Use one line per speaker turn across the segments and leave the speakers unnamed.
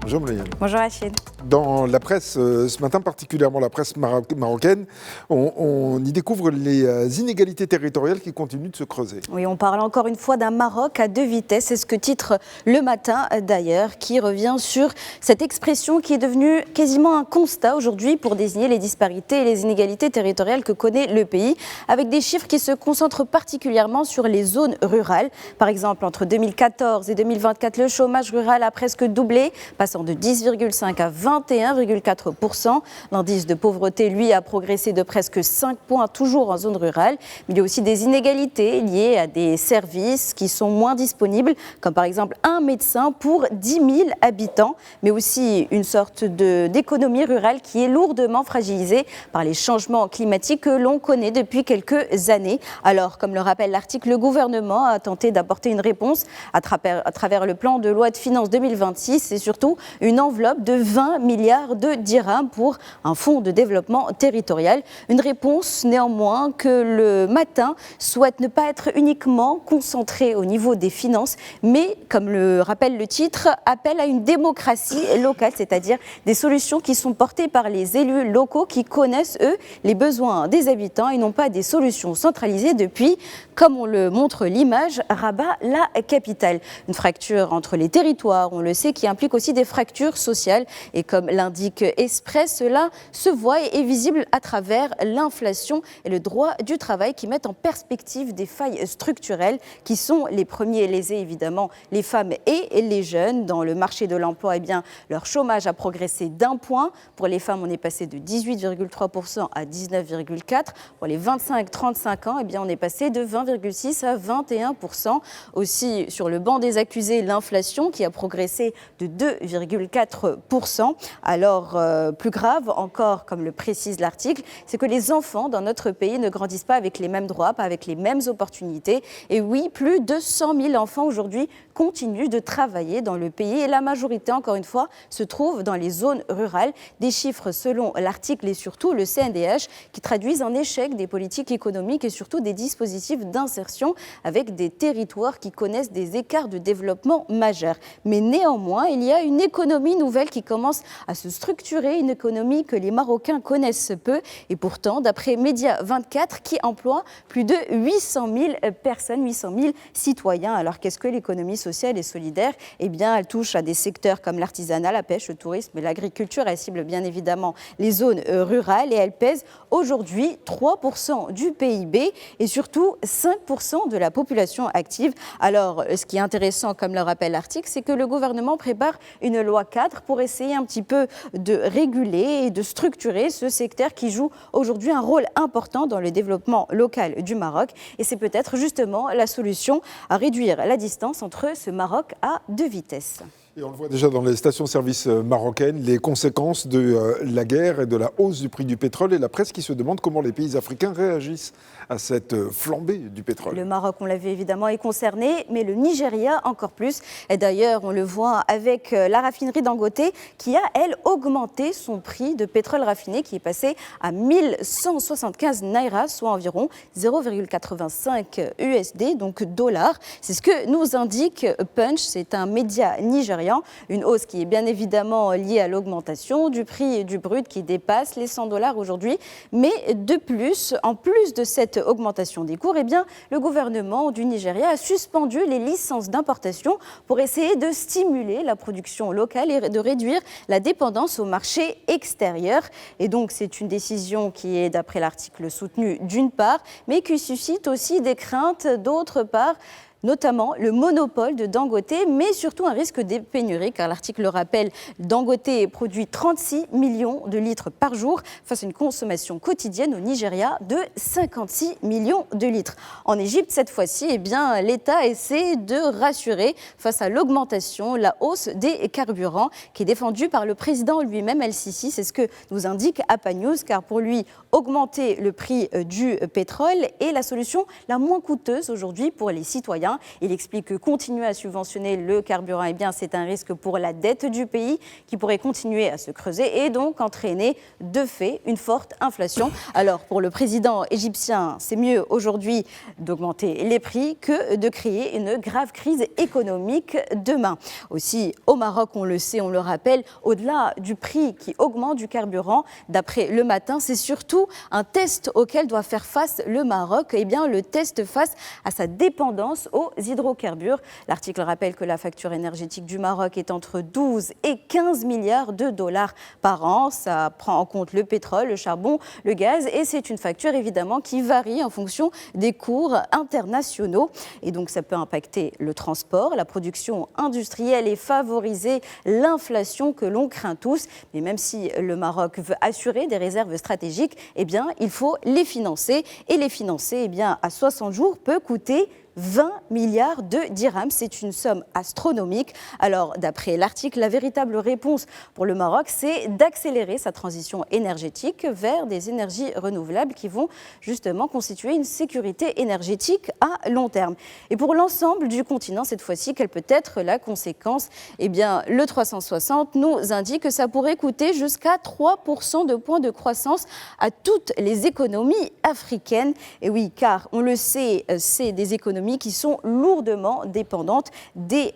Bonjour Moulayane.
Bonjour Rachid.
Dans la presse, ce matin particulièrement la presse marocaine, on y découvre les inégalités territoriales qui continuent de se creuser.
Oui, on parle encore une fois d'un Maroc à deux vitesses, c'est ce que titre Le Matin d'ailleurs, qui revient sur cette expression qui est devenue quasiment un constat aujourd'hui pour désigner les disparités et les inégalités territoriales que connaît le pays, avec des chiffres qui se concentrent particulièrement sur les zones rurales. Par exemple, entre 2014 et 2024, le chômage rural a presque doublé, passant de 10,5 à 21,4%. L'indice de pauvreté, lui, a progressé de presque 5 points, toujours en zone rurale. Mais il y a aussi des inégalités liées à des services qui sont moins disponibles, comme par exemple un médecin pour 10 000 habitants, mais aussi une sorte d'économie rurale qui est lourdement fragilisée par les changements climatiques que l'on connaît depuis quelques années. Alors, comme le rappelle l'article, le gouvernement a tenté d'apporter une réponse à travers le plan de loi de finances 2026 et surtout une enveloppe de 20 milliards de dirhams pour un fonds de développement territorial. Une réponse néanmoins que le Matin souhaite ne pas être uniquement concentrée au niveau des finances, mais, comme le rappelle le titre, appelle à une démocratie locale, c'est-à-dire des solutions qui sont portées par les élus locaux qui connaissent, eux, les besoins des habitants et non pas des solutions centralisées depuis, comme on le montre l'image, Rabat, la capitale. Une fracture entre les territoires, on le sait, qui implique aussi des fractures sociales. Et comme l'indique Express, cela se voit et est visible à travers l'inflation et le droit du travail qui mettent en perspective des failles structurelles qui sont les premiers lésés, évidemment, les femmes et les jeunes. Dans le marché de l'emploi, eh bien, leur chômage a progressé d'1 point. Pour les femmes, on est passé de 18,3% à 19,4%. Pour les 25-35 ans, eh bien, on est passé de 20,6% à 21%. Aussi, sur le banc des accusés, l'inflation qui a progressé de 2,4%. Alors, plus grave encore, comme le précise l'article, c'est que les enfants dans notre pays ne grandissent pas avec les mêmes droits, pas avec les mêmes opportunités. Et oui, plus de 100 000 enfants aujourd'hui continuent de travailler dans le pays et la majorité, encore une fois, se trouve dans les zones rurales. Des chiffres selon l'article et surtout le CNDH qui traduisent un échec des politiques économiques et surtout des dispositifs d'insertion avec des territoires qui connaissent des écarts de développement majeurs. Mais néanmoins, il y a une économie nouvelle qui commence à se structurer, une économie que les Marocains connaissent peu et pourtant, d'après Média 24, qui emploie plus de 800 000 personnes, 800 000 citoyens. Alors qu'est-ce que l'économie sociale et solidaire ? Eh bien, elle touche à des secteurs comme l'artisanat, la pêche, le tourisme et l'agriculture. Elle cible bien évidemment les zones rurales et elle pèse aujourd'hui 3% du PIB et surtout 5% de la population active. Alors, ce qui est intéressant, comme le rappelle l'article, c'est que le gouvernement prépare une loi cadre pour essayer un petit peu de réguler et de structurer ce secteur qui joue aujourd'hui un rôle important dans le développement local du Maroc. Et c'est peut-être justement la solution à réduire la distance entre ce Maroc à deux vitesses.
Et on le voit déjà dans les stations-service marocaines, les conséquences de la guerre et de la hausse du prix du pétrole et la presse qui se demande comment les pays africains réagissent à cette flambée du pétrole.
Le Maroc, on l'a vu évidemment, est concerné, mais le Nigeria encore plus. Et d'ailleurs, on le voit avec la raffinerie Dangote qui a, elle, augmenté son prix de pétrole raffiné qui est passé à 1175 naira, soit environ 0,85 USD, donc dollars. C'est ce que nous indique Punch, c'est un média nigérien. Une hausse qui est bien évidemment liée à l'augmentation du prix du brut qui dépasse les 100 $ aujourd'hui. Mais de plus, en plus de cette augmentation des cours, eh bien, le gouvernement du Nigeria a suspendu les licences d'importation pour essayer de stimuler la production locale et de réduire la dépendance au marché extérieur. Et donc, c'est une décision qui est, d'après l'article, soutenue d'une part, mais qui suscite aussi des craintes d'autre part, notamment le monopole de Dangote, mais surtout un risque de pénurie, car l'article le rappelle, Dangote produit 36 millions de litres par jour face à une consommation quotidienne au Nigeria de 56 millions de litres. En Égypte, cette fois-ci, eh bien, l'État essaie de rassurer face à l'augmentation, la hausse des carburants qui est défendue par le président lui-même, El-Sisi. C'est ce que nous indique APA News, car pour lui, augmenter le prix du pétrole est la solution la moins coûteuse aujourd'hui pour les citoyens. africain. Il explique que continuer à subventionner le carburant, eh bien, c'est un risque pour la dette du pays qui pourrait continuer à se creuser et donc entraîner de fait une forte inflation. Alors pour le président égyptien, c'est mieux aujourd'hui d'augmenter les prix que de créer une grave crise économique demain. Aussi au Maroc, on le sait, on le rappelle, au-delà du prix qui augmente du carburant, d'après Le Matin, c'est surtout un test auquel doit faire face le Maroc, eh bien le test face à sa dépendance aux hydrocarbures. L'article rappelle que la facture énergétique du Maroc est entre 12 et 15 milliards de dollars par an. Ça prend en compte le pétrole, le charbon, le gaz et c'est une facture évidemment qui varie en fonction des cours internationaux. Et donc ça peut impacter le transport, la production industrielle et favoriser l'inflation que l'on craint tous. Mais même si le Maroc veut assurer des réserves stratégiques, eh bien, il faut les financer. Et les financer, eh bien, à 60 jours peut coûter 20 milliards de dirhams, c'est une somme astronomique. Alors, d'après l'article, la véritable réponse pour le Maroc, c'est d'accélérer sa transition énergétique vers des énergies renouvelables qui vont justement constituer une sécurité énergétique à long terme. Et pour l'ensemble du continent, cette fois-ci, quelle peut être la conséquence? Eh bien, le 360 nous indique que ça pourrait coûter jusqu'à 3% de points de croissance à toutes les économies africaines. Et oui, car on le sait, c'est des économies qui sont lourdement dépendantes des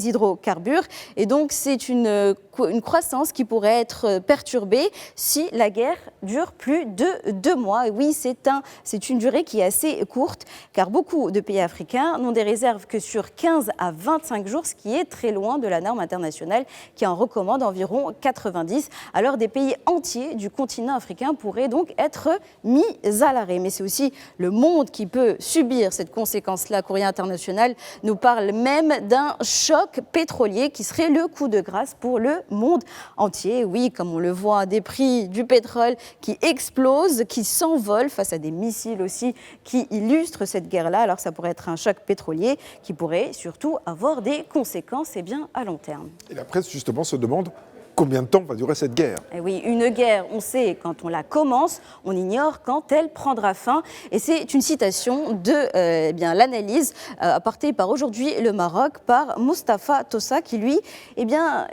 hydrocarbures. Et donc, c'est une croissance qui pourrait être perturbée si la guerre dure plus de 2 mois. Et oui, c'est une durée qui est assez courte, car beaucoup de pays africains n'ont des réserves que sur 15 à 25 jours, ce qui est très loin de la norme internationale qui en recommande environ 90. Alors, des pays entiers du continent africain pourraient donc être mis à l'arrêt. Mais c'est aussi le monde qui peut subir cette conséquence. La Courrier international nous parle même d'un choc pétrolier qui serait le coup de grâce pour le monde entier. Oui, comme on le voit, des prix du pétrole qui explosent, qui s'envolent face à des missiles aussi qui illustrent cette guerre-là. Alors ça pourrait être un choc pétrolier qui pourrait surtout avoir des conséquences à long terme.
Et la presse justement se demande combien de temps va durer cette guerre?
Et oui, une guerre, on sait quand on la commence, on ignore quand elle prendra fin. Et c'est une citation de l'analyse apportée par Aujourd'hui le Maroc par Mustapha Tossa qui, lui,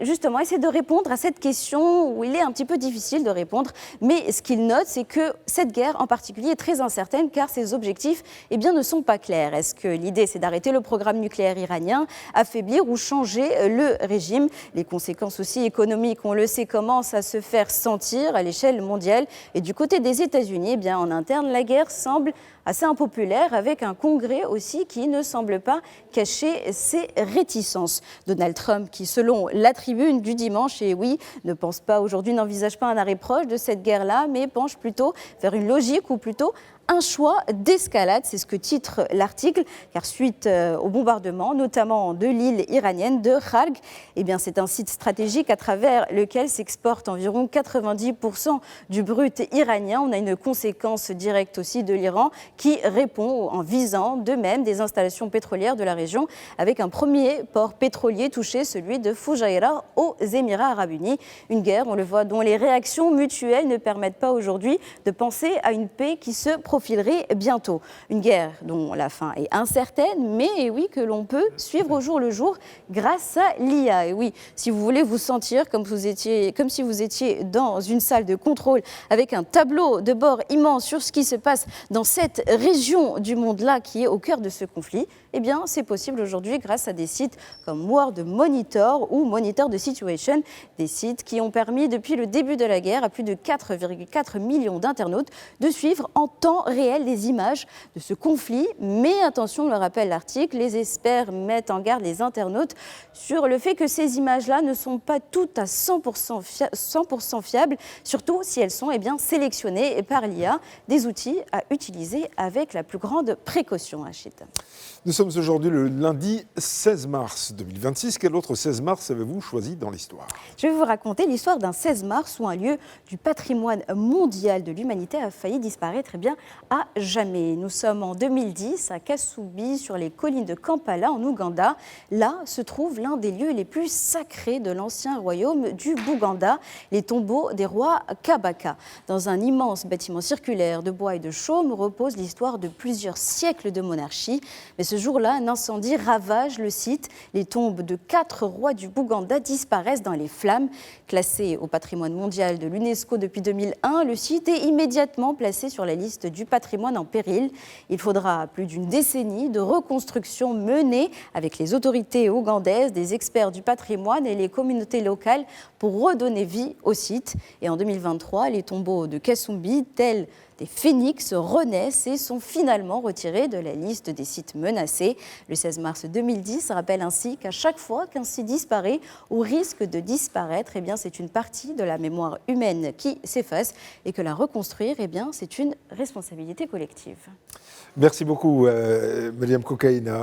justement, essaie de répondre à cette question où il est un petit peu difficile de répondre. Mais ce qu'il note, c'est que cette guerre en particulier est très incertaine car ses objectifs ne sont pas clairs. Est-ce que l'idée, c'est d'arrêter le programme nucléaire iranien, affaiblir ou changer le régime? Les conséquences aussi économiques, on le sait, commence à se faire sentir à l'échelle mondiale. Et du côté des États-Unis, en interne, la guerre semble assez impopulaire, avec un congrès aussi qui ne semble pas cacher ses réticences. Donald Trump, qui selon la Tribune du dimanche, et oui, ne pense pas aujourd'hui, n'envisage pas un arrêt proche de cette guerre-là, mais penche plutôt vers une logique ou plutôt un choix d'escalade, c'est ce que titre l'article, car suite au bombardement, notamment de l'île iranienne de Kharg, c'est un site stratégique à travers lequel s'exporte environ 90% du brut iranien. On a une conséquence directe aussi de l'Iran qui répond en visant de même des installations pétrolières de la région, avec un premier port pétrolier touché, celui de Fujairah aux Émirats arabes unis. Une guerre, on le voit, dont les réactions mutuelles ne permettent pas aujourd'hui de penser à une paix qui se profilerait bientôt. Une guerre dont la fin est incertaine, mais oui, que l'on peut suivre au jour le jour grâce à l'IA. Et oui, si vous voulez vous sentir comme si vous étiez dans une salle de contrôle avec un tableau de bord immense sur ce qui se passe dans cette région du monde-là qui est au cœur de ce conflit, c'est possible aujourd'hui grâce à des sites comme World Monitor ou Monitor the Situation, des sites qui ont permis depuis le début de la guerre à plus de 4,4 millions d'internautes de suivre en temps réel des images de ce conflit. Mais attention, le rappelle l'article, les experts mettent en garde les internautes sur le fait que ces images-là ne sont pas toutes à 100% fiables, surtout si elles sont sélectionnées par l'IA, des outils à utiliser avec la plus grande précaution. Achille.
Nous sommes aujourd'hui le lundi 16 mars 2026. Quel autre 16 mars avez-vous choisi dans l'histoire?
Je vais vous raconter l'histoire d'un 16 mars où un lieu du patrimoine mondial de l'humanité a failli disparaître à jamais. Nous sommes en 2010 à Kasubi, sur les collines de Kampala, en Ouganda. Là se trouve l'un des lieux les plus sacrés de l'ancien royaume du Bouganda, les tombeaux des rois Kabaka. Dans un immense bâtiment circulaire de bois et de chaume repose l'histoire de plusieurs siècles de monarchie. Mais ce jour jour-là, un incendie ravage le site. Les tombes de 4 rois du Bouganda disparaissent dans les flammes. Classé au patrimoine mondial de l'UNESCO depuis 2001, le site est immédiatement placé sur la liste du patrimoine en péril. Il faudra plus d'une décennie de reconstruction menée avec les autorités ougandaises, des experts du patrimoine et les communautés locales pour redonner vie au site. Et en 2023, les tombeaux de Kasumbi, tels des phénix, renaissent et sont finalement retirés de la liste des sites menacés. Le 16 mars 2010 rappelle ainsi qu'à chaque fois qu'un site disparaît ou risque de disparaître, c'est une partie de la mémoire humaine qui s'efface et que la reconstruire, c'est une responsabilité collective.
Merci beaucoup, Mariam Kokaïna.